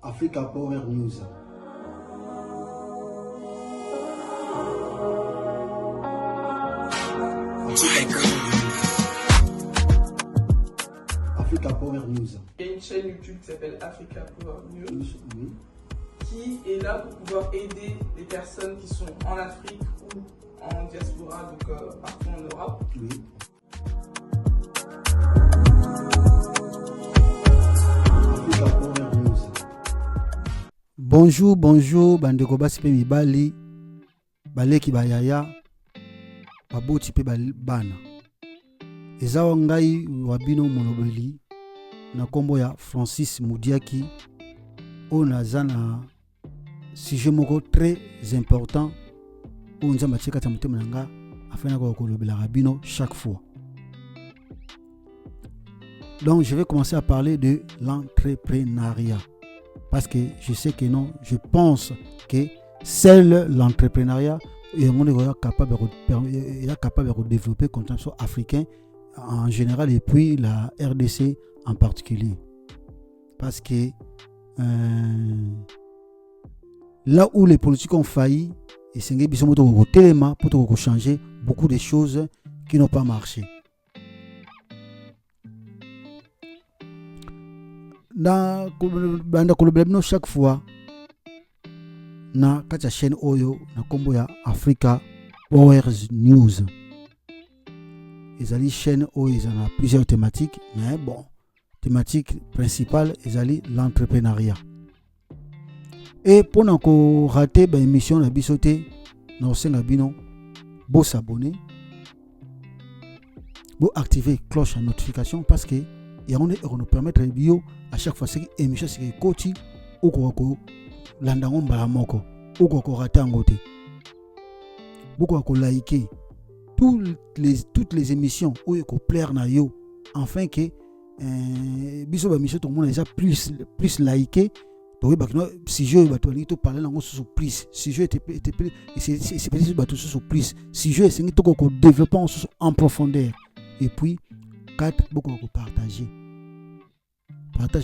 Africa Power News. Africa Power News. Il y a une chaîne YouTube qui s'appelle Africa Power News, Oui. qui est là pour pouvoir aider les personnes qui sont en Afrique ou en diaspora, donc partout en Europe. Oui. Africa Power News. Bonjour, bandeko basi pe mibali, baleki bayaya, baboti pe bana. Ezawa ngai wabino molobeli na kombo ya Francis Mudiaki on a na sujet moko très important où nzamba tsheka tsa mutema nanga afin ko kolobela rabino chaque fois. Donc je vais commencer à parler de l'entrepreneuriat parce que je sais que non, je pense que seul l'entrepreneuriat est capable de développer le continent africain en général et puis la RDC en particulier. Parce que là où les politiques ont failli, et c'est pour changer beaucoup de choses qui n'ont pas marché. Dans chaque fois, na kacha chaîne Oyo, na kombo ya Africa Power News. Ils ont chaîne Oyo, ils ont plusieurs thématiques, mais bon, thématique principale, ils ont l'entrepreneuriat. Et pour nous rater l'émission, la bisoté, nous sommes s'abonner, pour activer la cloche de notification parce que on nous permet de bio à chaque fois que l'émission est côté ou qu'on landangon balamoko ou qu'on rate en côté. Beaucoup qu'on liker toutes les émissions où il faut plaire na yo afin que biso ba mission tout le monde déjà plus liké. Donc si je va to parler lango sur plus si je était c'est peut-être ba tout sur plus si je c'est to ko développer en profondeur et puis 4 beaucoup ko partager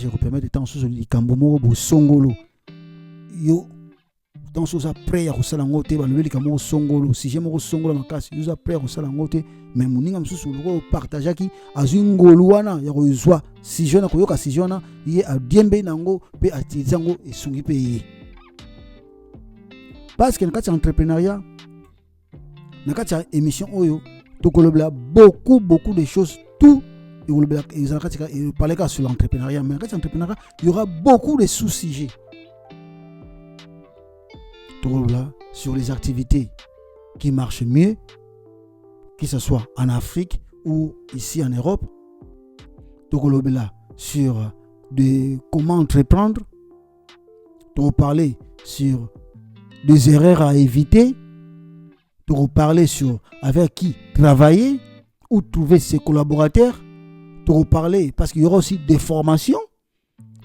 ko permettre de temps sur le kambomo bo songolo yo dans ce après ya kosala ngote ba lobeli kamo songolo si je mo songolo makasi yo après ya kosala ngote mais moninga msusu loko partager ki azwi ngolu wana ya kozwa si je na koyoka si je na ye adiembe nango pe atizango esungi pe ye parce que na kati entrepreneuriat na kati émission oyo to kolobela beaucoup de choses tout et parler sur l'entrepreneuriat mais na kati entrepreneuriat il y aura beaucoup de sous-sujets sur les activités qui marchent mieux, que ce soit en Afrique ou ici en Europe. Sur comment entreprendre. Parler sur des erreurs à éviter. Parler sur avec qui travailler ou trouver ses collaborateurs. Parler parce qu'il y aura aussi des formations.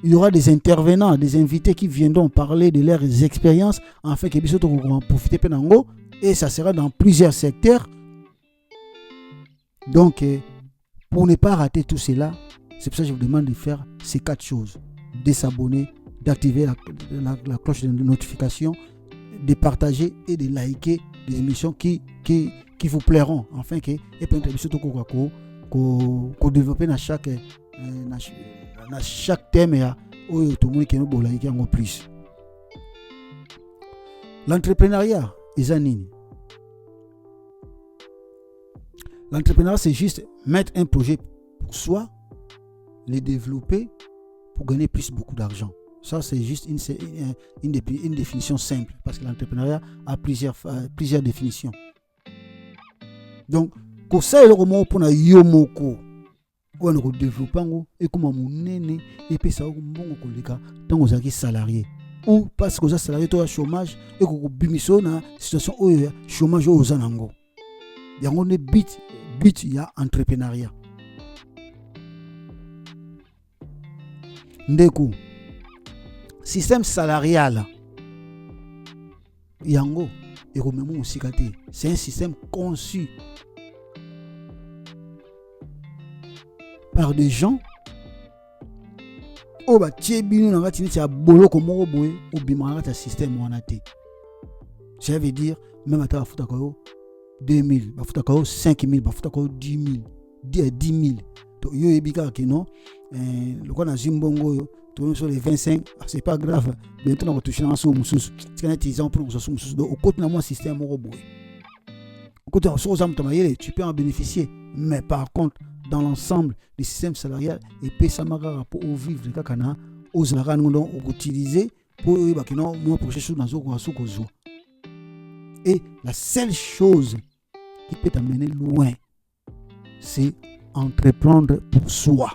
Il y aura des intervenants, des invités qui viendront parler de leurs expériences afin que les autres pourront profiter penango et ça sera dans plusieurs secteurs. Donc, pour ne pas rater tout cela, c'est pour ça que je vous demande de faire ces 4 choses. De s'abonner, d'activer la cloche de notification, de partager et de liker des émissions qui vous plairont afin que et peut-être les autres qu'on développer dans chaque thème et tout le monde qui nous like en plus. L'entrepreneuriat est nini. L'entrepreneuriat c'est juste mettre un projet pour soi, le développer pour gagner beaucoup d'argent. Ça c'est juste une définition simple parce que l'entrepreneuriat a plusieurs définitions. Donc, pour ça il y a un pour na yomoko. On a développé et comme on et puis ça bon koleka tant aux acquis salariés ou parce que aux salariés to chômage et ko bimiso na situation où chômage aux anango il y a un but il y a entrepreneuriat ndeko système salarial yango et rememo musikate c'est un système conçu par des gens o ba tiebino na ngati ni boloko moko boye obima ngati système wana te. Ça veut dire même à ta futa ko 2000, ba futa ko 5000, ba futa ko 10000, 10000. Donc yo ebika que non le qu'on a zimbongo yo tout sur les 25, c'est pas grave. Bientôt on va toucher dans son mususu. C'est quand ils ont pour son mususu. Donc au côté na moi système moko boye. Au côté sur zam tamayele, tu peux en bénéficier, mais par contre dans l'ensemble du système salarial et puis ça m'a rapport au vivre de kakana aux salariés nous on utiliser pour que non moi pour chercher dans zo zo. Et la seule chose qui peut t'amener loin, c'est entreprendre pour soi.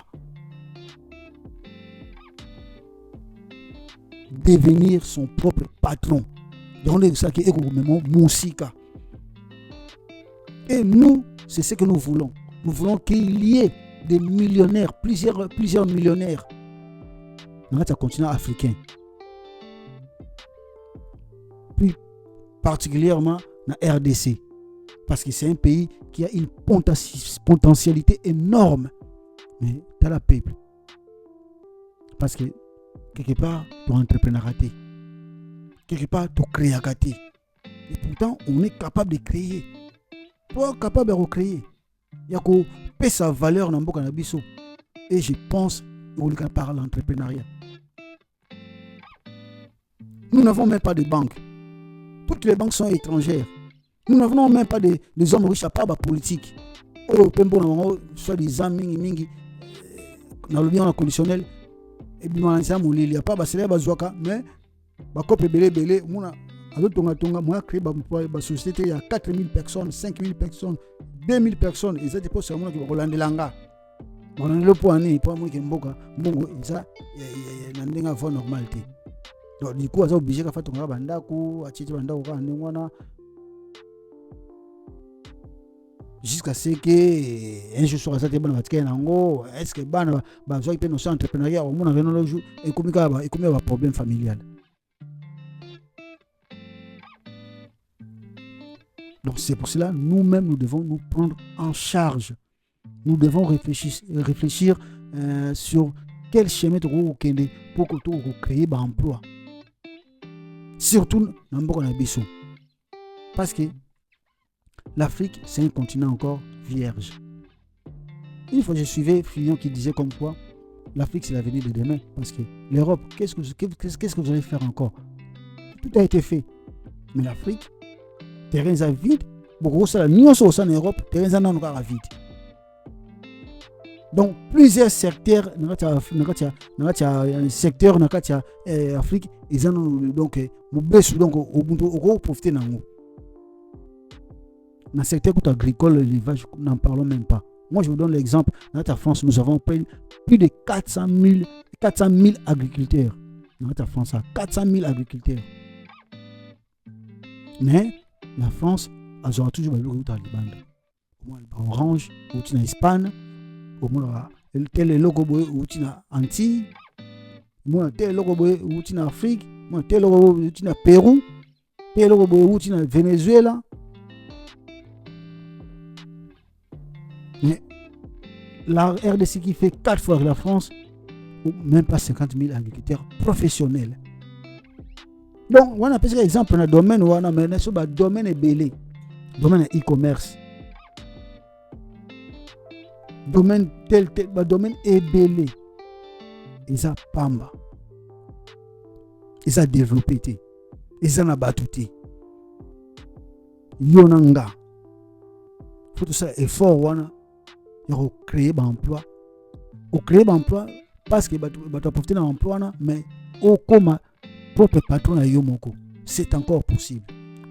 Devenir son propre patron. Donc, c'est ça qui est comme Moussika. Et nous, c'est ce que nous voulons. Nous voulons qu'il y ait des millionnaires, plusieurs millionnaires dans notre continent africain. Plus particulièrement dans la RDC. Parce que c'est un pays qui a une potentialité énorme. Mais dans le peuple. Parce que quelque part, tu as entrepreneuriat. Quelque part, tu crées. Et pourtant, on est capable de créer. Tu es capable de recréer. Il y a que paie sa valeur dans le cannabis. Et je pense qu'on par l'entrepreneuriat. Nous n'avons même pas de banque. Toutes les banques sont étrangères. Nous n'avons même pas des hommes riches à part la politique. Soit des amis, dans le bien conditionnel. Et bien, il n'y a pas de salaire, mais il moi, créé ma société, il y a 4000 personnes, 5000 personnes, 2000 personnes. Et ça, c'est pour ça que je vais langa. On a le point, pour moi, qui est bon, ça, il y a une normalité. Donc, du coup, on est obligé de faire ton bandako, à titre bandako, jusqu'à ce que un jour sur ça, est-ce que ban besoin de nos entrepreneuriat au monde le jour et comme un problème familial. Donc c'est pour cela nous-mêmes nous devons nous prendre en charge. Nous devons réfléchir sur quel chemin pour créer un emploi. Surtout dans le Bissau. Parce que l'Afrique, c'est un continent encore vierge. Une fois, je suivais Fillon qui disait comme quoi l'Afrique, c'est l'avenir de demain. Parce que l'Europe, qu'est-ce que vous allez faire encore? Tout a été fait. Mais l'Afrique, terrain est vide. Beaucoup de choses en Europe, terrain est encore vide. Donc, plusieurs secteurs dans l'Afrique, ils ont donc profité. Dans le secteur agricole, l'élevage, nous n'en parlons même pas. Moi, je vous donne l'exemple. Dans la France, nous avons plus de 400 000 agriculteurs. Dans la France, 400 000 agriculteurs. Mais la France, elle aura toujours le route à l'Ibanda. Orange, ou en Espagne, tel logo ou en Antilles, tel logo ou en Afrique, tel logo ou en Pérou, tel logo ou en Venezuela. Mais la RDC qui fait 4 fois la France, ou même pas 50 000 agriculteurs professionnels. Donc, on a pris exemple dans le domaine où on a mené sur le domaine belé, domaine e-commerce. Domaine tel, domaine belé. Ils ont pamba. Ils ont développé. Ils ont abattu. Yonanga. Faut tout ça effort wana. Il faut créer un emploi. Au créer un emploi parce que tu profiter d'un emploi mais au comme propre patron à Yomoko. C'est encore possible.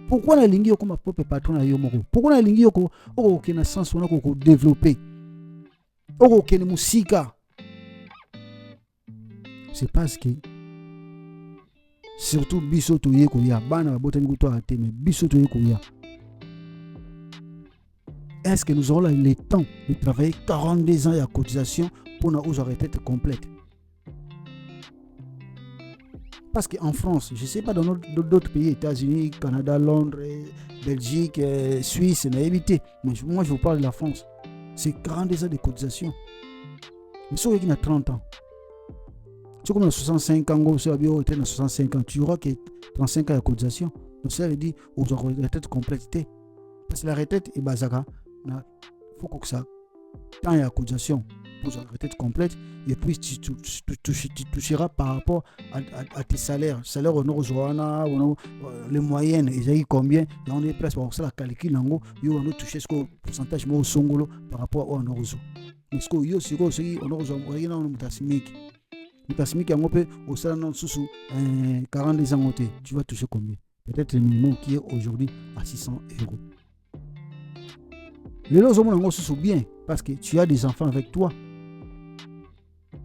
Pourquoi la ligne comme propre patron à Yomoko? Pourquoi la ligne au na sens on a développer? Au na musika. C'est parce que surtout biso to yeko ya bana botani ko to ate mais biso to yeko ya. Est-ce que nous aurons le temps de travailler 42 ans à cotisation pour nos retraites complètes? Parce qu'en France, je ne sais pas dans d'autres pays, États-Unis, Canada, Londres, Belgique, Suisse, on a évité. Mais moi, je vous parle de la France. C'est 42 ans de cotisation. Mais ceux qui ont 30 ans, Tu comme à 65 ans, tu vas retraite à 65 ans, tu auras que 35 ans de cotisation. Donc ça veut dire aux retraites complète. Parce que la retraite est basaka, il faut que ça, tant il y a cotisation pour la retraite complète, et puis tu toucheras par rapport à tes salaires. Salaire on a les moyennes, ils ont combien, et on est presque pour ça la calcul, on a touché ce pourcentage au songolo par rapport au Norozo. Parce que yo siko siki Norozo, on a mutasmiki. Mutasmiki on peut au salaire sous 42 ans, tu vas toucher combien? Peut-être le minimum qui est aujourd'hui à 600 €. Les lots sont bien parce que tu as des enfants avec toi.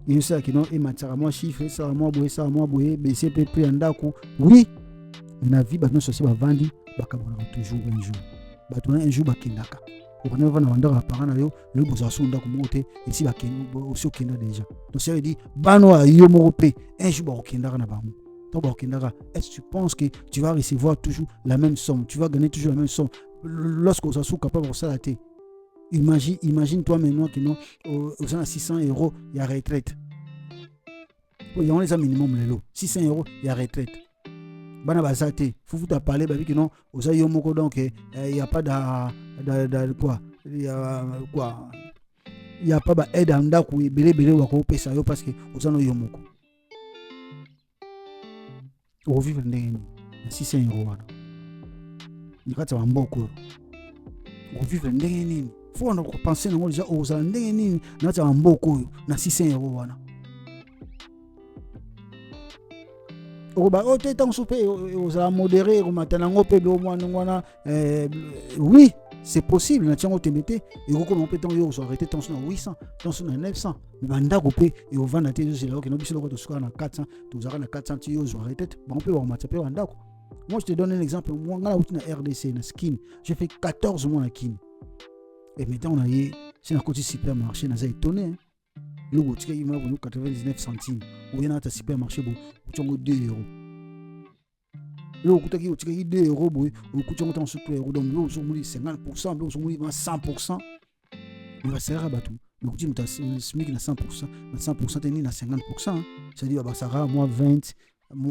Et ça qui non, et moi chiffre, ça moi boye, BCP prix en daku. Oui, mais la vie, nous aussi va vendre, toujours un jour. Un jour, bakendaka. On va vendre à parents, le bout à son daku monter, et si bakendaka aussi au kenda déjà. Donc ça veut dire, bano a yo morope, un jour bakendaka na bamu. Est-ce que tu penses que tu vas recevoir toujours la même somme? Tu vas gagner toujours la même somme lorsque tu es capable de ça? Imagine-toi maintenant que non, aux 600 €, il y a retraite. Il y a un minimum, 600 €, il y a retraite. Bana basate, faut vous parler que non, aux ayomoko donc il n'y a pas de quoi, il y a quoi, il n'y a pas d'aide à ndaku et belé ou à pesa yo parce que aux ayomoko. Au vivre ndenge 600 €. Il y a un bon cours. Au vivre ndenge nini. Faut on penser non déjà aux ndenge nini na ta mboko na 600 € wana. Oba o te tant souper aux a modéré au matin ngo pe do mwana ngwana oui, c'est possible na tiango temete et ko comment peut-on yo so arrêter tension à 800, tension à 900. Banda coupé et au vend à tes là que no biso ko to suka na 400, to zaka na 400 ti yo so arrêter. Bon peut voir matapé banda ko. Moi je te donne un exemple, moi ngala outi na RDC na skin, j'ai fait 14 mois na kin. Et maintenant, on a eu, c'est un côté supermarché, on a étonné. Le boutique, il m'a venu 99 centimes. Ou il y a un supermarché, il y a 2 €. Le boutique, il y a 2 €, il y a un super €. Donc, il y a 50%, il y a 100%. Il va se rabattre. Le boutique, il y a 100%. 100%, il y a 50%. C'est-à-dire, ça va moins 20,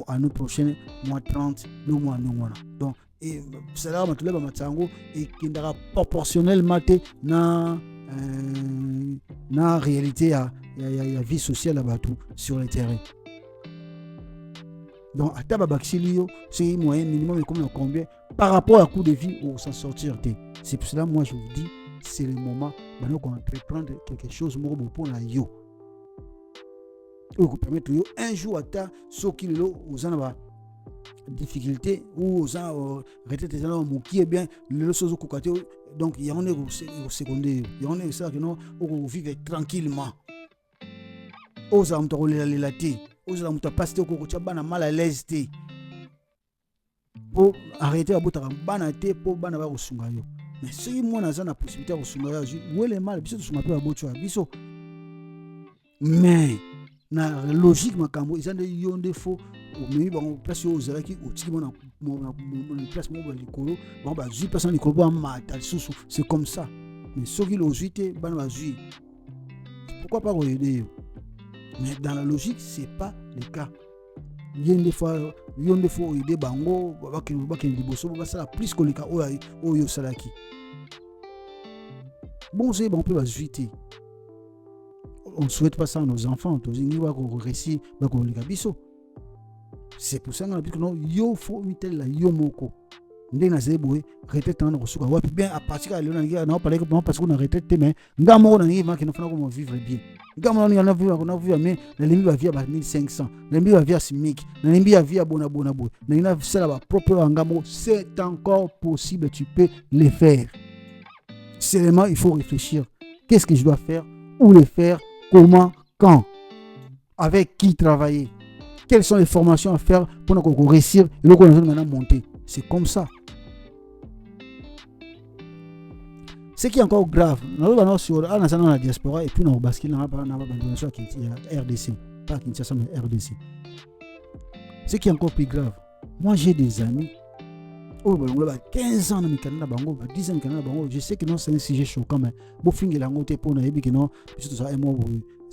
l'année prochaine, moins 30, le mois non. Donc, et cela va te lever matango et qui sera proportionnellement na réalité à la vie sociale là-bas sur le terrain. Donc à tabaxilio c'est moyen minimum comme combien par rapport à coût de vie ou s'en sortir. C'est pour cela moi je vous dis c'est le moment maintenant qu'on entreprendre quelque chose pour la yo. Ou vous permettre yo un jour à ta ce qu'il lo aux anaba difficulté ou aux retraites des gens qui est bien le chose au donc il y en a au secondaire il y en a ça que non on vivre tranquillement aux hommes to les laté aux hommes to passer ko ko bana mal à l'aise té pour arrêter à botara bana té pour bana ba kosunga yo mais si moi na za possibilité kosunga yo où les mal biso sunga pe bocho biso mais na logique makambo ils ont des yon défaut mais bon place aux zalaki au tiki mon place mon likolo bon ba 8% likolo ba matal sous c'est comme ça mais ceux qui l'ont juité ban va juer pourquoi pas aider mais dans la logique c'est pas le cas yon défaut aider bango ba ki liboso ba ça plus que le cas o yo salaki bon c'est bon peut va juiter. On ne souhaite pas ça à nos enfants. C'est pour ça que nous avons fait la yomoko. Nous avons fait retraite en Rosuka. Bien à partir de là, on a parlé parce qu'on a retraité, mais nous avons vivre bien. Nous avons vu mais nous avons vu 1500, nous avons vu SMIC, nous avons vu Bonabo. Nous avons fait la propre engamo. C'est encore possible, tu peux le faire. Seulement, il faut réfléchir. Qu'est-ce que je dois faire? Où le faire? Comment, quand, avec qui travailler, quelles sont les formations à faire pour nous réussir et nous maintenant monter. C'est comme ça. Ce qui est encore grave, nous allons sur la diaspora et puis nous basculons dans la RDC, pas Kinshasa mais RDC. Ce qui est encore plus grave, moi j'ai des amis. 15 ans dans Canada, 10 ans dans Canada, je sais que non, c'est un sujet choquant, mais bon, fin de la montée pour nous, et puis que non,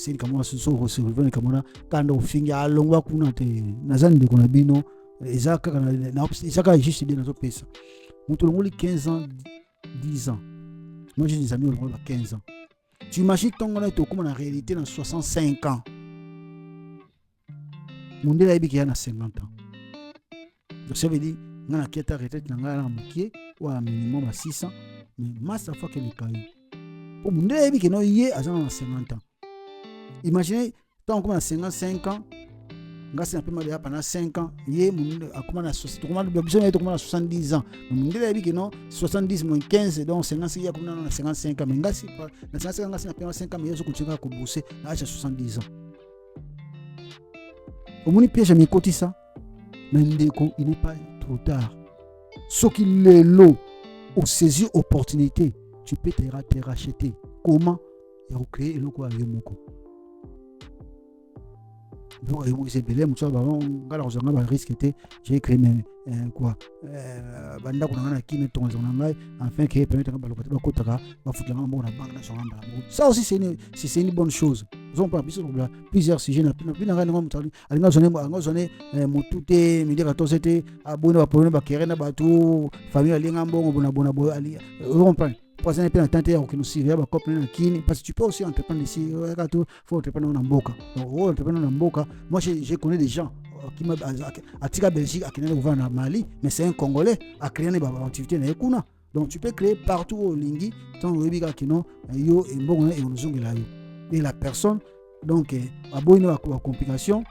c'est comme moi ce soir se revenir comme on a quand on finit à longue kuna te nazani de kuna bino ezaka juste bien dans pesa mutu ngoli 15 ans 10 ans moi j'ai des amis qui ont 15 ans tu imagines ton on est comme en réalité dans 65 ans monde là il y a 50 ans donc ça veut dire ngana kieta retraite ngana mukie wa minimum à 600 mais massa fois que le cas pour monde là il y a yé à 50 ans. Imaginez, tant qu'on a 55 ans, c'est un peu mal pendant 5 ans, il y a 70 ans. Mais il y a 70 moins 15, donc 55 ans, mais 55 ans, mais 5 ans, mais il continue à bosser à 70 ans. Au moins, il jamais côté ça, mais il n'est pas trop tard. Ce qu'il est là, au saisir opportunité, tu peux te racheter. Comment? Il faut créer le quoi avec mon donc c'est belé mucho ballon ngala kozanga ba risque était j'ai créé quoi banda kuna na kine tonzo na ngai enfin que permettre ba lokata ba kotaka ba futanga mbo na banque nationale mbala ça aussi c'est une bonne chose ils ont pas plusieurs sujets na bina ngana ngo mutali alinga zone mutute midi 14 te abona ba problème ba kerena ba tout famille alinga mbongo bona boy ali on comprend. Parce que tu as un suivi parce que tu peux aussi entreprendre ici, il faut entreprendre en Mboka. Donc, entreprendre en Mboka, moi je connais des gens qui m'ont à Belgique, à créer au Mali, mais c'est un Congolais à créer une activité. Donc tu peux créer partout au Lingui, tant au Webiga Kino, yo et Mbongo et Onzongela yo. Et la personne, donc, a beau une complication.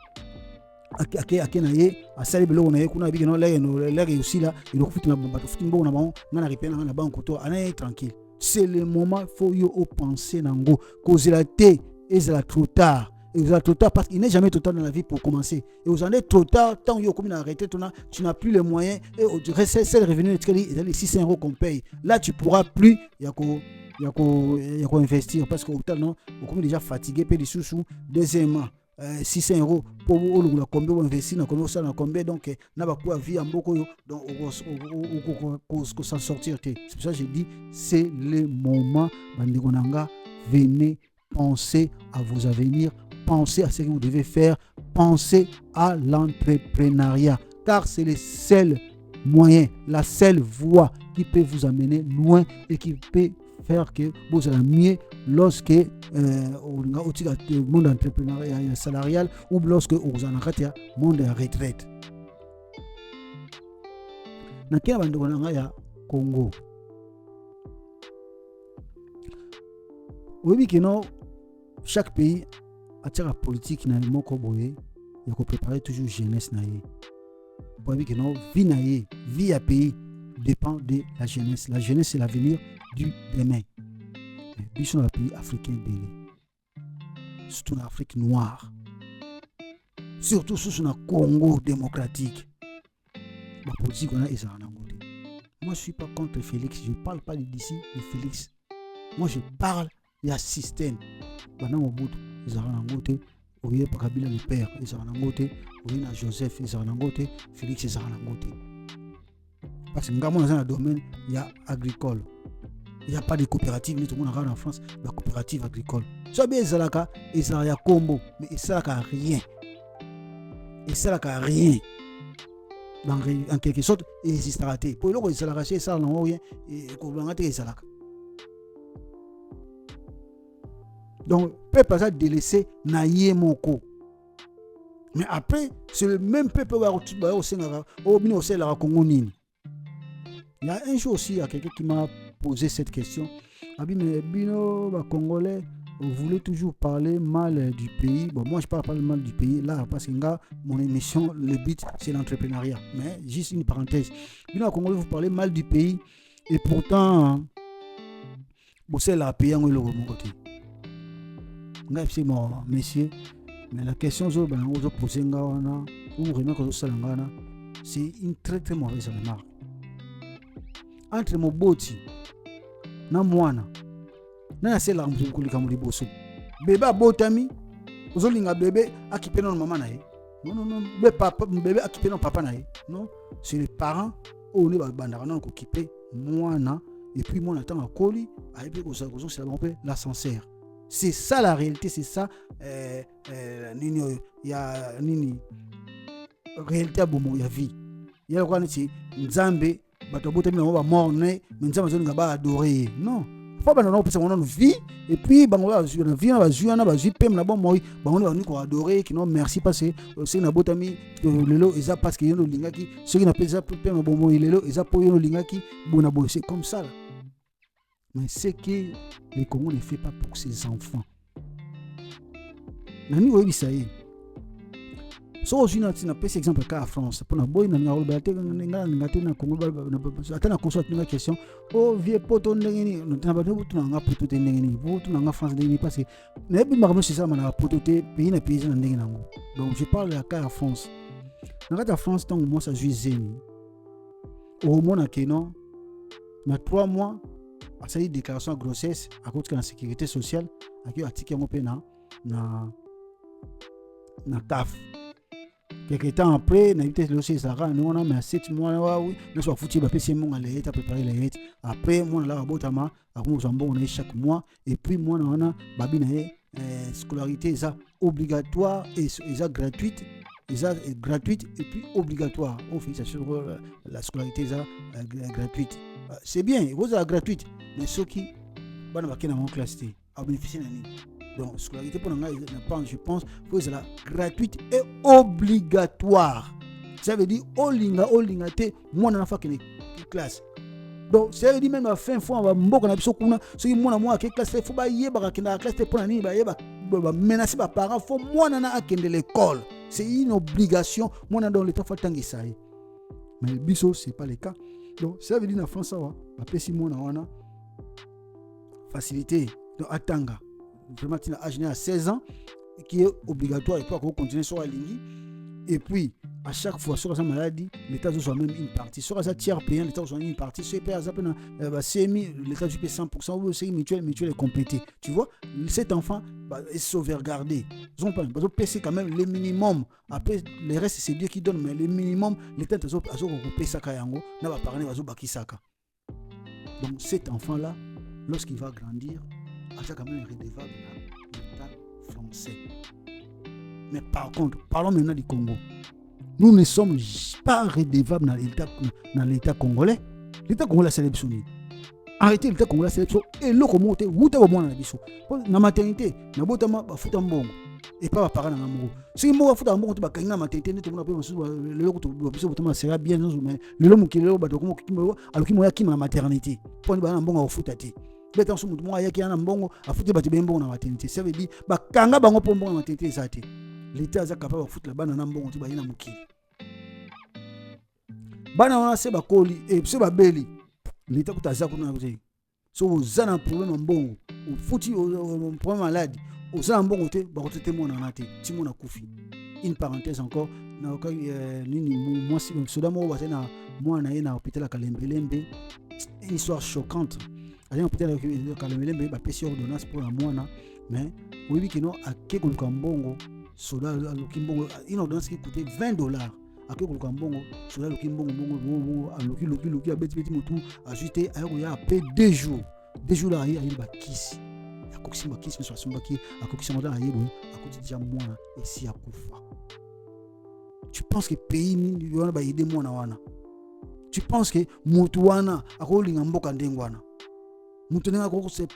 Akenaye asali bilo na kuna bigi no lege aussi là il faut futina bomba futimbo na bango ngana ripena na bango to anaye tranquille c'est le moment faut yo penser nango cause la té et c'est trop tard et vous êtes trop tard parce qu'il n'est jamais trop tard dans la vie pour commencer et vous en êtes trop tard tant yo comme arrêté tu n'as plus les moyens et tu restes c'est le revenu de les 600 € qu'on paye là tu pourras plus il y a quoi investir parce que au total non on est déjà fatigué payer des sous deuxièmement 600 € pour le combien on investit dans combien ça dans combien donc n'a pas quoi vie en beaucoup donc on s'en sortir c'est pour ça que j'ai dit c'est le moment bandikonanga venez penser à vos avenirs pensez à ce que vous devez faire pensez à l'entrepreneuriat car c'est le seul moyen la seule voie qui peut vous amener loin et qui peut faire que vous allez mieux lorsque au monde entrepreneurial salarial ou lorsque vous en avez monde de retraite. Na kia bandu wana ya Congo. Oui que non chaque pays a la politique na moko boye ya ko préparer toujours jeunesse na ye. Oui que non vie à pays dépend de la jeunesse. La jeunesse c'est l'avenir du demain. Mais sur le pays africain belé. Surtout en Afrique noire. Surtout sur le Congo démocratique. La politique on a ils en côté. Moi je suis pas contre Félix, je parle pas d'ici de Félix. Moi je parle il y a système. Pendant au bout ils en côté. Oye Kabila le père, ils en côté. Oye na Joseph ils en côté. Félix ils en côté. Parce que dans un domaine il y a agricole. Il n'y a pas de coopérative, tout le monde en France, la coopérative agricole. Ça bien Zalaka, et ça y a combo, mais ça n'a rien. Et ça n'a rien. En quelque sorte, il existe à rater. Pour le ça n'a racheté, ça n'a rien. Et qu'on va rater ça. Donc, peuple a délaissé Naïe Moko. Mais après, c'est le même peuple qui va au Sénégal, au Congo. Il y a un jour aussi, il y a quelqu'un qui m'a posé cette question. Bino, Congolais, vous voulez toujours parler mal du pays. Bon, moi, je ne parle pas mal du pays là parce que mon émission, le but, c'est l'entrepreneuriat. Mais juste une parenthèse. Bino, Congolais, vous parlez mal du pays et pourtant, vous savez, la pays, on est le côté. C'est mon monsieur. Mais la question que vous posez, c'est une très très mauvaise remarque. Entre Moboti na mwana na c'est la mkulika muliboso bébé botami ozolinga bébé akipena na maman na ye non bébé akipena papa na ye non c'est les parents on est bandaka na ko kiper mwana et puis mwana tanga koli ayebi kozo c'est la l'ascenseur C'est ça la réalité, c'est ça nini ya nini réalité ya bomo ya vie. Ya kwa niti nzambe bato bota mina ba morne, mais nzambe zo ngaba adorer. Non. Faut ba na pesa ngona vie et puis bango ba na vie na ba juana ba ju pem na bon moi bango ba ni ko adorer qui non merci parce que c'est na botami lelo eza parce que yo lingaki ceux qui na pesa pem na bon moi lelo eza po yo lingaki bona bo c'est comme ça là. Mais c'est que le Congo ne fait pas pour ses enfants. Nani oyebi ça y est. So aujourd'hui na pesa exemple ka France pour na boy na ngalo ba te ngate na Congo ba atana konso atuna question oh vie poto ndengeni na ba to na poto te ndengeni poto na France ndengeni parce que na bi marmo c'est ça na poto te pays na pays na ndengeni nango. Donc je parle de la ka France. Na ka France tant moi ça juizeni. Au moins na kenon na 3 mois à cette déclaration de grossesse à cause de la sécurité sociale à qui article mon pena na CAF. Quelques temps après na été le Sarah nous on a mais 7 mois oui nous soit foutu ba PC mon aller état préparer les après moi là botama à comme on a chaque mois et puis moi on a babi na scolarité ça obligatoire et ça gratuite et puis obligatoire on fait ça sur la scolarité ça gratuite. C'est bien, vous avez gratuite, mais ceux qui vont dans mon classe à bénéficier de donc scolarité pour nous, je pense que c'est la gratuite et obligatoire. Ça veut dire all te moi na fa kene classe. Donc ça veut dire même à fin fois on va mboka na biso kuna ceux qui moi na classe il faut ba yeba ka na classe pour nani ba yeba menacer ba parents faut moi na akende l'école. C'est une obligation moi na dans l'état faut tangisa. Mais biso c'est pas le cas. Donc, ça veut dire en France, on a facilité. Donc, Atanga, vraiment, tu as 16 ans, qui est obligatoire et puis on continue sur la ligne. Et puis, à chaque fois, sur la maladie, l'État doit même une partie. Sur la tiers payant, l'État doit une partie. Sur les CMI, l'État doit payer 100%. Ou c'est mutuel est complété. Tu vois, cet enfant est sauvegardé. Ils ont pas payer quand même le minimum. Après, le reste, c'est Dieu qui donne, mais le minimum, l'État doit payer ça. N'a pas parlé, doit payer ça. Donc, cet enfant-là, lorsqu'il va grandir, il quand même redevable à l'État français. Mais par contre, parlons maintenant du Congo. Nous ne sommes pas redevables dans l'État congolais. L'État congolais, c'est l'Ebsoni. Arrêtez l'État congolais, c'est l'Ebsoni. Et l'eau comme monte, vous avez besoin de l'Ebsoni. Dans la maternité, nous avons fait un bon. Et pas parler dans l'amour. Si moi, je fais un bon, tu vas gagner la maternité, tu vas le sera bien, mais le homme qui est là, alors qu'il m'a la maternité. Pour un bon au foot à ti. Beto so mutu mo ayaki na mbongo afute batu bembo na maternité. Ça veut dire ba kanga bango po mbongo na maternité zate. L'État a capable de foutre la bana na mbongo ti ba yina mukili. Bana wana se ba koli et se ba beli. L'État kutaza kuna kuti. So ozana problème mbongo, o futi o problème maladie. Ozana mbongo te ba kotete mo na nate, ti mo na kufi. Une parenthèse encore, na ka nini moi si soda mo ba na moi na yena hôpital à Kalembelembe. Une histoire choquante. Peut-être que Kalembelembe ba pesi ordonnance pour la moana, mais oui que non a keko mbongo soda lokimbongo une ordonnance qui coûtait $20 a keko mbongo soda lokimbongo loki a beti mutu ajouté a payer 2 jours là il y a ba kisi a kokisi ba kisi so sombaki a kokisi moda a yebo a koti déjà moana et si a kufa. Tu penses que pays ni yona ba aider moana wana? Tu penses que mutu wana akolinga mboka ndengwana? Mutu nenga ko se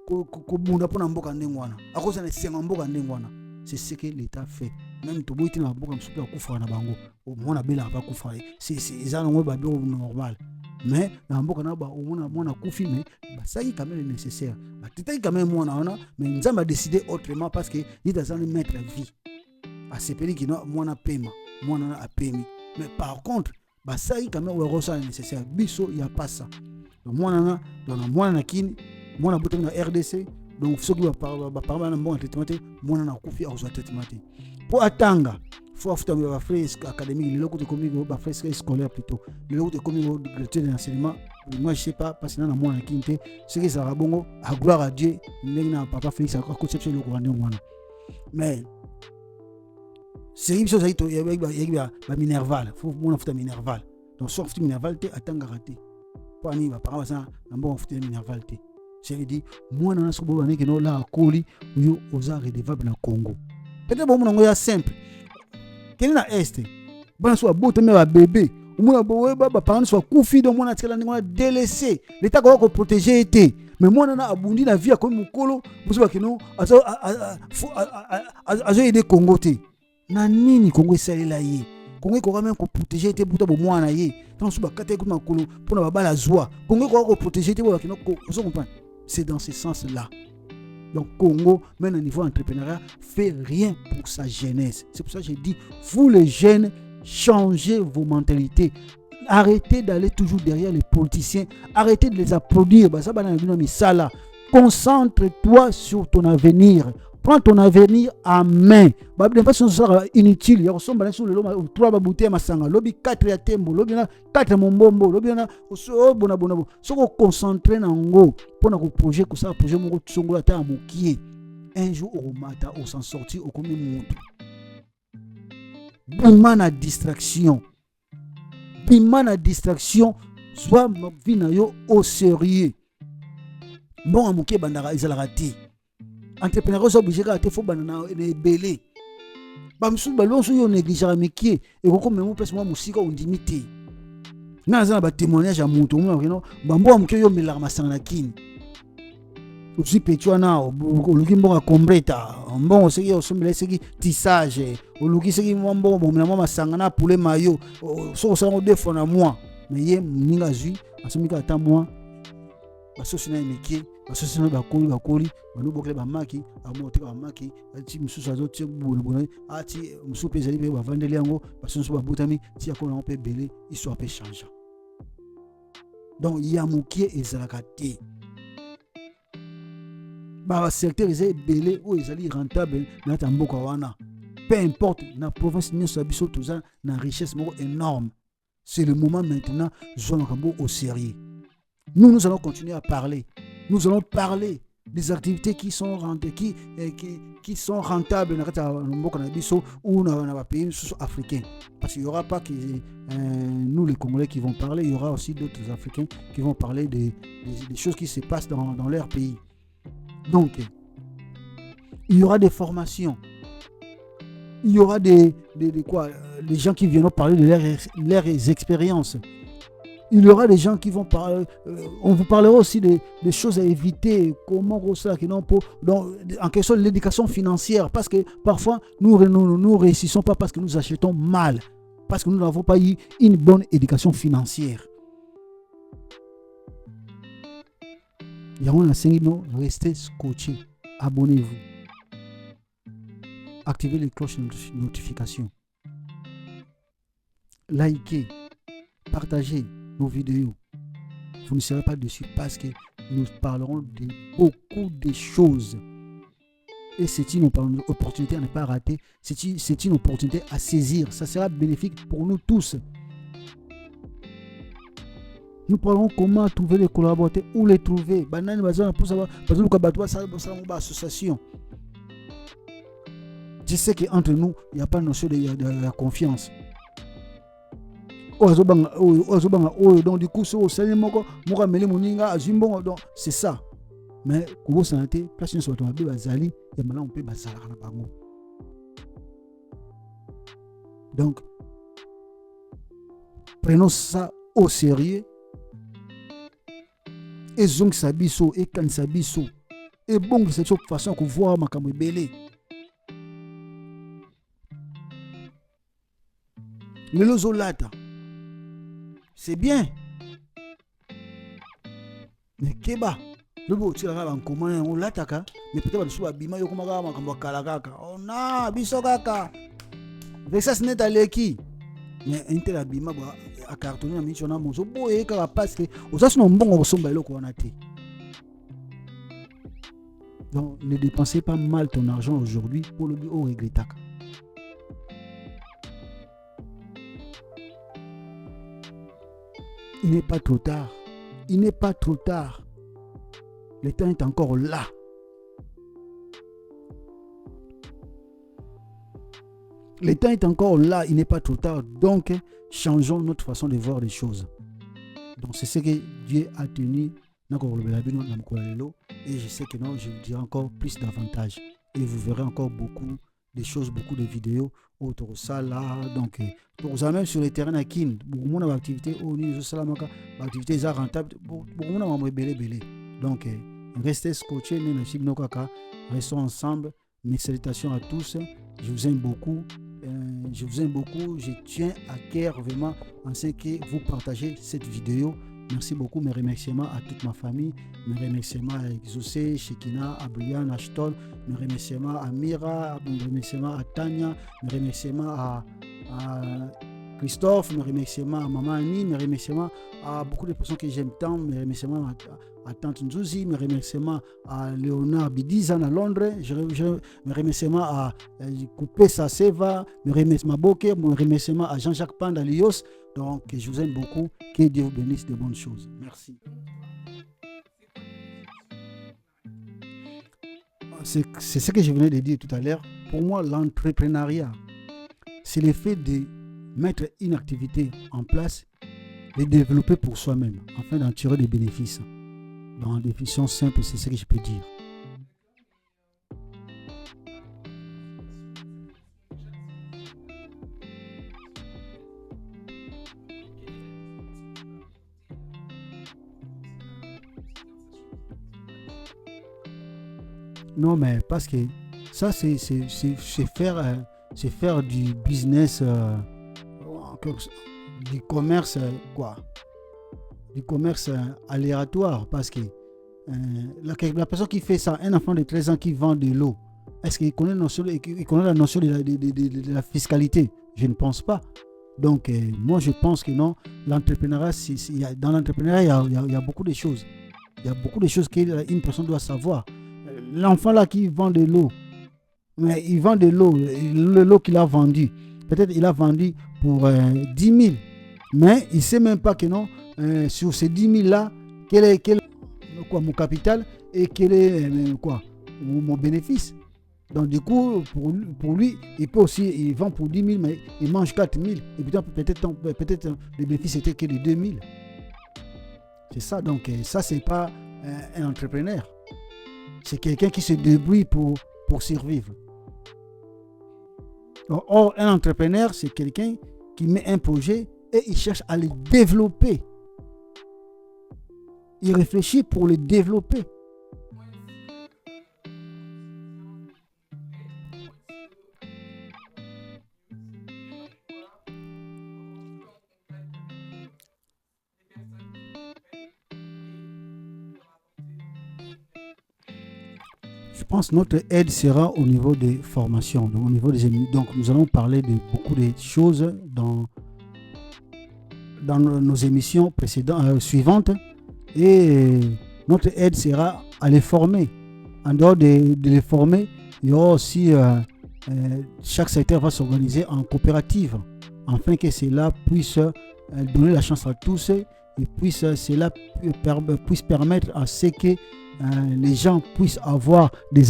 ko bunda pona mboka ndengwana akoza na senga mboka ndengwana. C'est ce que l'État fait. Même tout boiti na mboka msuka kufa na bango mona bela ba kufa c'est ça no ba normal, mais na mboka na ba mona kufi mais ça est quand même nécessaire ba tete quand même mona ona mais nzamba a décidé autrement parce que il doit en mettre la vie à ces pays qui no mona paiement mona a payé, mais par contre ba ça est quand même ressent nécessaire biso il y a pas ça. Donc mona na kini mona boto na RDC. Donc ceux qui va parler d'un bon traitement mona na kufi au traitement pour atanga faut after ba frais académique le côté comme ba frais scolaire plutôt le côté comme gratuit d'enseignement. Moi je sais pas parce que na mona kinte ce qui ça bongo à gloire à Dieu na papa Félix a conception le courant mona, mais c'est une chose avec ba minerval faut mona futa minerval donc sauf minerval te atanga raté pour ani ba parler ça na bon futa minerval te. Ça veut dire, moi, je suis un peu là à Koli, yo, osa redevable na Congo. Peut-être que mon est simple. Quel est l'Est? Bon, soit beau, mais un bébé. Mon parents soit koufi, donc mon a délaissé. L'État doit protéger. Mais moi, on a abondi la vie à comme mon colo. Vous savez que non, à aider Congo. Nani ni Congo est là. Congo ko même ko protéger te buta bo mwana ye tant suba kate ko makolo pour na bala joie Congo ko protéger te bo kino ko vous comprenez c'est dans ce sens là. Donc Congo même au niveau entrepreneuriat fait rien pour sa jeunesse. C'est pour ça que j'ai dit vous les jeunes changez vos mentalités. Arrêtez d'aller toujours derrière les politiciens, arrêtez de les applaudir. Concentre-toi sur ton avenir. Prends ton avenir en main. Inutile. Il y a trois baboutés masanga. Lobi 4 ya tembo. Lobi 4 mombombo. Lobi na bonabo. Soko concentrer nango. Pour un projet que ça projet mon tsongo ata mokie. Un jour au matin on s'en sortir au comme monde. Bima na distraction. Bima na distraction. Soit ma vie na yo au sérieux. Bon à mokie bandara izalarati. Entrepreneur sont obligés à te faire banana et belé. Bamsou balon sou yo négliger métier et comme même place moi musique on dimité. Na za ba témoignage à mutu mo no bambo amke yo melar masanga kin. Aussi petwa na oluki mbonga completa. Mbongo seki osombele seki tissage. Oluki seki mbongo bomela masanga na poulet mayo. So so deux fois na mois. Mais yé ninga zui asomika ata moi. Basosi na métier. Basosi na bakoli banobokele bamaki amote bamaki ati mususu azotie bonabona ati mususu pezali pe bavandeli yango basosi babutami ti akona pe belé histoire peut changer. Donc il y a mokie ezalaka te ba secteur ezali belé ou ezali rentable na tamboka wana peu importe na province nyonso biso toza na richesse moko énorme. C'est le moment maintenant zona kambo au sérieux. Nous allons continuer à parler. Nous allons parler des activités qui sont rentables, qui sont rentables ou dans les pays africains. Parce qu'il n'y aura pas que nous les Congolais qui vont parler, il y aura aussi d'autres Africains qui vont parler des choses qui se passent dans leur pays. Donc, il y aura des formations. Il y aura des gens qui viendront parler de leurs expériences. Il y aura des gens qui vont parler, on vous parlera aussi des choses à éviter, comment en question de l'éducation financière, parce que parfois nous ne réussissons pas parce que nous achetons mal, parce que nous n'avons pas eu une bonne éducation financière. Restez scotchés, abonnez-vous, activez les cloches de notification, likez, partagez nos vidéos. Vous ne serez pas dessus parce que nous parlerons de beaucoup de choses. Et c'est une opportunité à ne pas rater. C'est une opportunité à saisir. Ça sera bénéfique pour nous tous. Nous parlerons comment trouver les collaborateurs, où les trouver. Association. Je sais qu'entre nous, il n'y a pas de notion de la confiance. Donc du coup c'est ça. Mais pour santé place sur ton bazali et maintenant on peut bazala na bango. Donc prenons ça au sérieux et zong sabiso et kan sabiso et bon c'est une façon que voir makambo belé. Le lozolata c'est bien. Mais Keba, le beau tu l'as en commun, on l'attaque, mais peut-être que bima yo kuma kama kamba kalakaka. Oh na, biso kaka. Vesa ce n'est allé qui. Mais inter abima ba a cartonné na michona mozo boye ka parce que oza sino mbongo bosomba eloko wana te. Donc ne dépensez pas mal ton argent aujourd'hui pour le au regrettaka. Il n'est pas trop tard. Il n'est pas trop tard. Le temps est encore là. Le temps est encore là. Il n'est pas trop tard. Donc, changeons notre façon de voir les choses. Donc, c'est ce que Dieu a tenu Et je sais que non, je vous dirai encore plus davantage. Et vous verrez encore beaucoup de choses, beaucoup de vidéos autour de ça là. Donc, vous avez même sur le terrain à Kin, beaucoup d'activités, activités rentables, beaucoup de donc, restez scotchés, restons ensemble. Mes salutations à tous. Je vous aime beaucoup. Je tiens à cœur vraiment en ce que vous partagez cette vidéo. Merci beaucoup. Mes remerciements à toute ma famille. Mes remerciements à Exaucé, Shekina, à Brian, à Stol. Mes remerciements à Mira. Mes remerciements à Tania. Mes remerciements à Christophe. Mes remerciements à Maman Annie. Mes remerciements à beaucoup de personnes que j'aime tant. Mes remerciements à Tante Nzouzi. Mes remerciements à Léonard Bidizan à Londres. Mes remerciements à Coupé Saseva. Mes remerciements à Boké. Mes remerciements à Jean-Jacques Panda Lios. Donc, je vous aime beaucoup. Que Dieu vous bénisse de bonnes choses. Merci. C'est ce que je venais de dire tout à l'heure. Pour moi, l'entrepreneuriat, c'est le fait de mettre une activité en place, de développer pour soi-même, afin d'en tirer des bénéfices. Dans la définition simple, c'est ce que je peux dire. Non, mais parce que ça, c'est faire du business, du commerce, du commerce aléatoire. Parce que la personne qui fait ça, un enfant de 13 ans qui vend de l'eau, est-ce qu'il connaît la notion de la fiscalité? Je ne pense pas. Donc, moi, je pense que non, l'entrepreneuriat, dans l'entrepreneuriat, il y a beaucoup de choses. Il y a beaucoup de choses qu'une personne doit savoir. L'enfant là qui vend de l'eau, mais il vend de l'eau, l'eau qu'il a vendu. Peut-être il a vendu pour 10 000, mais il ne sait même pas que non, sur ces 10 000 là, quel est mon capital et quel est mon bénéfice. Donc du coup, pour lui, il vend pour 10 000, mais il mange 4 000. Et peut-être le bénéfice était que de 2 000. C'est ça, donc ça, c'est pas un entrepreneur. C'est quelqu'un qui se débrouille pour survivre. Or, un entrepreneur, c'est quelqu'un qui met un projet et il cherche à le développer. Il réfléchit pour le développer. Je pense que notre aide sera au niveau des formations, donc, au niveau donc nous allons parler de beaucoup de choses dans nos émissions suivantes, et notre aide sera à les former. En dehors de les former, il y aura aussi chaque secteur va s'organiser en coopérative afin que cela puisse donner la chance à tous et cela puisse permettre à ce que les gens puissent avoir des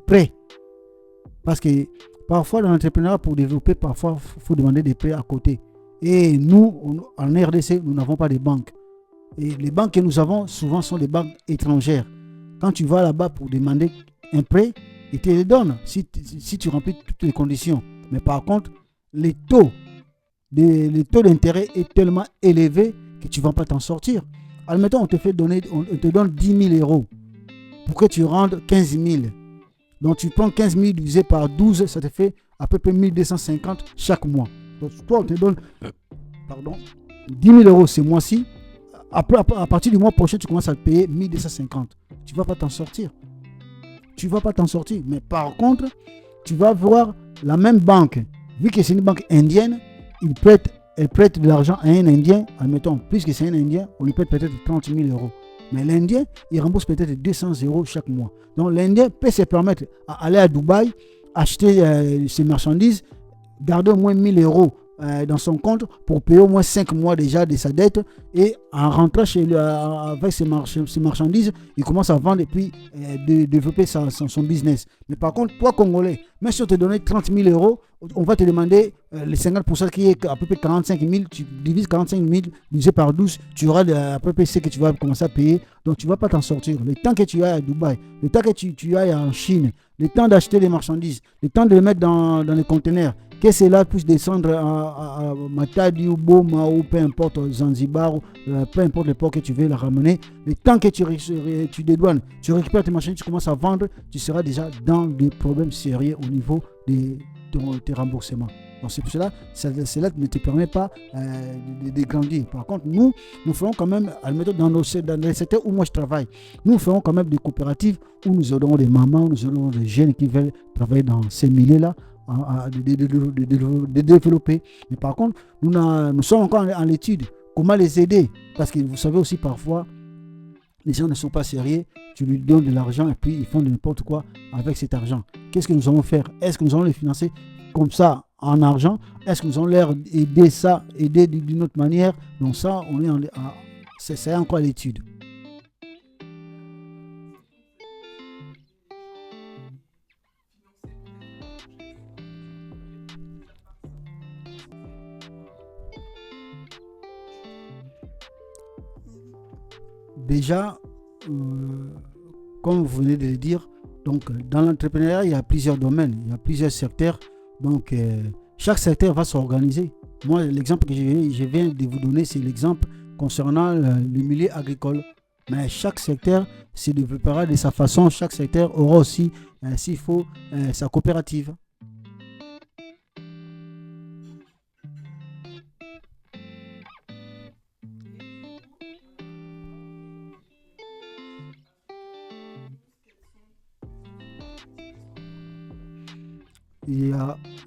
prêts. Parce que parfois dans l'entrepreneuriat, pour développer, parfois il faut demander des prêts à côté. Et nous, en RDC, nous n'avons pas de banques. Et les banques que nous avons souvent sont des banques étrangères. Quand tu vas là-bas pour demander un prêt, ils te le donnent si tu remplis toutes les conditions. Mais par contre, les taux d'intérêt est tellement élevé que tu ne vas pas t'en sortir. Admettons, on te donne 10 000 euros pour que tu rendes 15 000. Donc, tu prends 15 000 divisé par 12, ça te fait à peu près 1250 chaque mois. Donc, toi, on te donne 10 000 euros ce mois-ci. Après, à partir du mois prochain, tu commences à te payer 1250. Tu ne vas pas t'en sortir. Mais par contre, tu vas voir la même banque. Vu que c'est une banque indienne, elle prête de l'argent à un Indien, admettons, puisque c'est un Indien, on lui prête peut-être 30 000 euros. Mais l'Indien, il rembourse peut-être 200 euros chaque mois. Donc l'Indien peut se permettre d'aller à Dubaï, acheter ses marchandises, garder au moins 1 000 euros dans son compte pour payer au moins 5 mois déjà de sa dette. Et en rentrant chez lui avec ses marchandises, il commence à vendre et puis de développer son business. Mais par contre, toi, Congolais, même si on te donnait 30 000 euros, on va te demander les 50% qui est à peu près 45 000. Tu divises 45 000 divisé par 12, tu auras à peu près ce que tu vas commencer à payer. Donc, tu ne vas pas t'en sortir. Le temps que tu ailles à Dubaï, le temps que tu ailles en Chine, le temps d'acheter des marchandises, le temps de les mettre dans les conteneurs, que cela puisse descendre à Matadi ou Boma ou peu importe Zanzibar, peu importe le port que tu veux la ramener, le temps que tu dédouanes, tu récupères tes marchandises, tu commences à vendre, tu seras déjà dans des problèmes sérieux au niveau de tes remboursements. Donc c'est pour cela, cela ne te permet pas de grandir. Par contre, nous ferons quand même, admettons, dans les secteurs où moi je travaille, nous ferons quand même des coopératives où nous aurons des mamans, nous aurons des jeunes qui veulent travailler dans ces milieux-là, de développer. Mais par contre, nous sommes encore en étude. Comment les aider? Parce que vous savez aussi parfois, les gens ne sont pas sérieux. Tu lui donnes de l'argent et puis ils font de n'importe quoi avec cet argent. Qu'est-ce que nous allons faire? Est-ce que nous allons les financer comme ça en argent? Est-ce que nous allons leur aider d'une autre manière? Donc ça, c'est encore à l'étude. Déjà, comme vous venez de le dire, donc dans l'entrepreneuriat, il y a plusieurs domaines, il y a plusieurs secteurs. Donc, chaque secteur va s'organiser. Moi, l'exemple que je viens de vous donner, c'est l'exemple concernant le milieu agricole. Mais chaque secteur se développera de sa façon. Chaque secteur aura aussi, s'il faut, sa coopérative.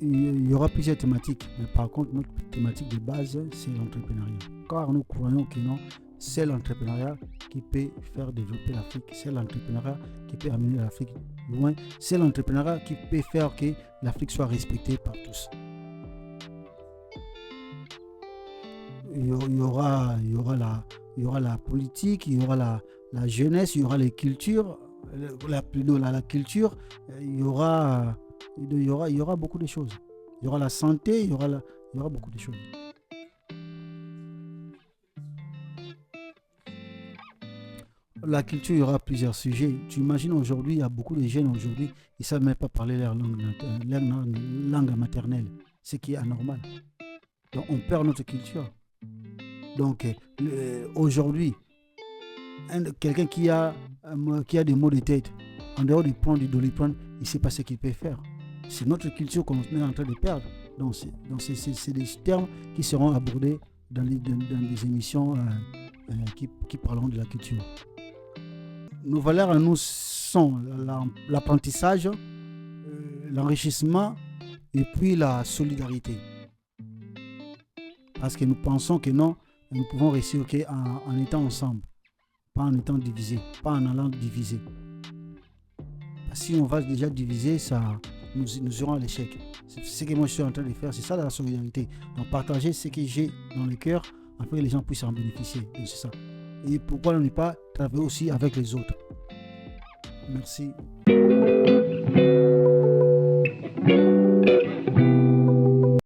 Il y aura plusieurs thématiques, mais par contre, notre thématique de base, c'est l'entrepreneuriat. Car nous croyons que non, c'est l'entrepreneuriat qui peut faire développer l'Afrique, c'est l'entrepreneuriat qui peut amener l'Afrique loin, c'est l'entrepreneuriat qui peut faire que l'Afrique soit respectée par tous. Il y aura la politique, il y aura la jeunesse, il y aura les cultures, la culture, il y aura beaucoup de choses. Il y aura la santé, il y aura beaucoup de choses. La culture, il y aura plusieurs sujets. Tu imagines aujourd'hui, il y a beaucoup de jeunes aujourd'hui, ils ne savent même pas parler leur langue maternelle, ce qui est anormal. Donc on perd notre culture. Donc aujourd'hui, quelqu'un qui a des maux de tête, en dehors de prendre du Doliprane, il ne sait pas ce qu'il peut faire. C'est notre culture qu'on est en train de perdre. Donc c'est des termes qui seront abordés dans des émissions qui parleront de la culture. Nos valeurs à nous sont l'apprentissage, l'enrichissement et puis la solidarité. Parce que nous pensons que non, nous pouvons réussir en étant ensemble, pas en étant divisés, pas en allant diviser. Si on va déjà diviser, nous irons à l'échec. C'est ce que moi je suis en train de faire, c'est ça la solidarité. Donc partager ce que j'ai dans le cœur, afin que les gens puissent en bénéficier. Donc c'est ça. Et pourquoi ne pas travailler aussi avec les autres? Merci.